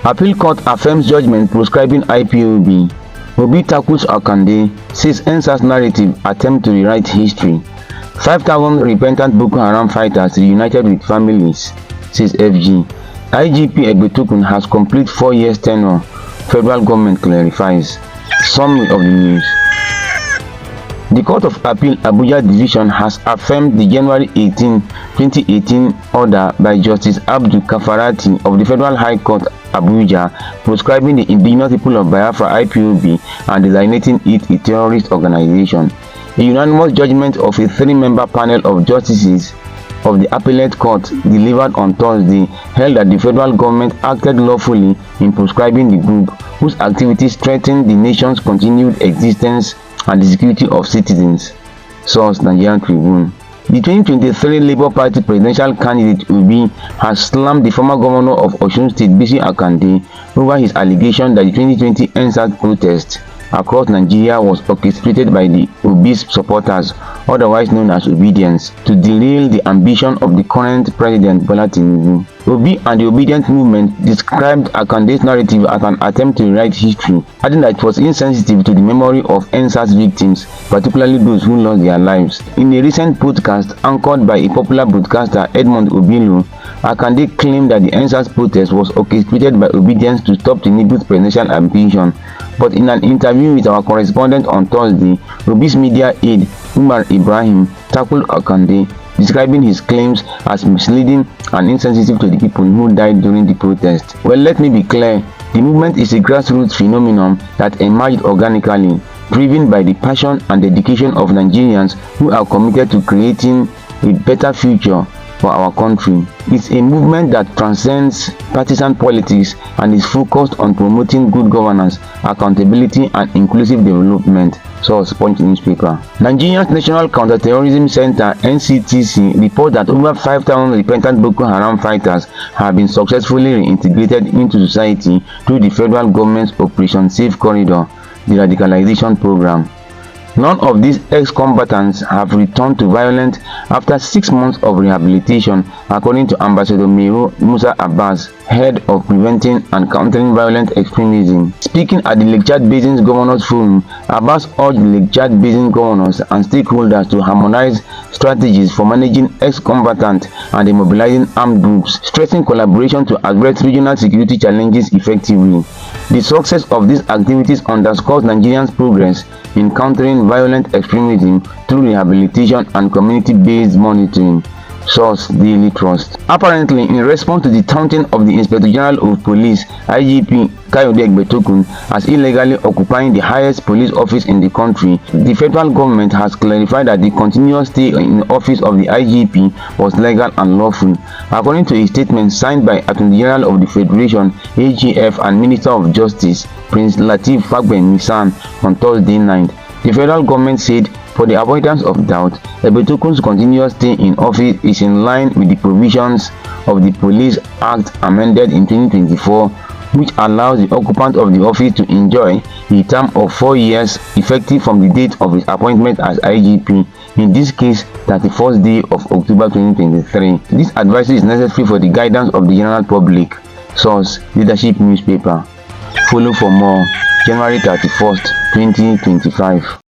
Appeal Court affirms judgment prescribing IPOB. Obi tackles Akande, says EndSARS narrative attempt to rewrite history. 5,000 repentant Boko Haram fighters reunited with families, says FG. IGP Egbetokun has complete 4 years tenure, federal government clarifies. Summary of the news. The Court of Appeal Abuja Division has affirmed the January 18, 2018 order by Justice Abdul Kafarati of the Federal High Court Abuja proscribing the indigenous people of Biafra IPOB and designating it a terrorist organization. A unanimous judgment of a 3-member panel of justices of the Appellate Court delivered on Thursday held that the federal government acted lawfully in proscribing the group whose activities threaten the nation's continued existence and the security of citizens. Source: Nigerian Tribune. The 2023 Labour Party presidential candidate Obi has slammed the former governor of Osun State Bisi Akande over his allegation that the 2020 EndSARS protest across Nigeria was orchestrated by the Obi's supporters, otherwise known as Obedience, to derail the ambition of the current president Bola Tinubu. Obi and the Obedience movement described Akande's narrative as an attempt to rewrite history, adding that it was insensitive to the memory of EndSARS victims, particularly those who lost their lives. In a recent podcast anchored by a popular broadcaster Edmond Obilo, Akande claimed that the EndSARS protest was orchestrated by Obedience to stop Tinubu's presidential ambition. But in an interview with our correspondent on Thursday, Obi's media aide Umar Ibrahim tackled Akande, describing his claims as misleading and insensitive to the people who died during the protest. Well, let me be clear, the movement is a grassroots phenomenon that emerged organically, driven by the passion and dedication of Nigerians who are committed to creating a better future for our country. It's a movement that transcends partisan politics and is focused on promoting good governance, accountability, and inclusive development. Source: Punch newspaper. Nigeria's National Counter-Terrorism Center (NCTC) reports that over 5,000 repentant Boko Haram fighters have been successfully reintegrated into society through the federal government's Operation Safe Corridor, the radicalization program. None of these ex-combatants have returned to violence after 6 months of rehabilitation, according to Ambassador Mero Musa Abbas, head of Preventing and Countering Violent Extremism. Speaking at the Lake Chad Basin's Governors Forum, Abbas urged the Lake Chad Basin governors and stakeholders to harmonize strategies for managing ex-combatants and demobilizing armed groups, stressing collaboration to address regional security challenges effectively. The success of these activities underscores Nigerians' progress in countering violent extremism through rehabilitation and community-based monitoring. Source: Daily Trust. Apparently, in response to the taunting of the Inspector General of Police, IGP Kayode Egbetokun, as illegally occupying the highest police office in the country, the federal government has clarified that the continuous stay in the office of the IGP was legal and lawful. According to a statement signed by Attorney General of the Federation, AGF, and Minister of Justice, Prince Lateef Fagbemi on Thursday night, the federal government said, for the avoidance of doubt, Egbetokun's continuous stay in office is in line with the provisions of the Police Act amended in 2024, which allows the occupant of the office to enjoy a term of 4 years effective from the date of his appointment as IGP, in this case 31st day of October 2023. This advisory is necessary for the guidance of the general public. Source: Leadership newspaper. Follow for more. January 31st, 2025.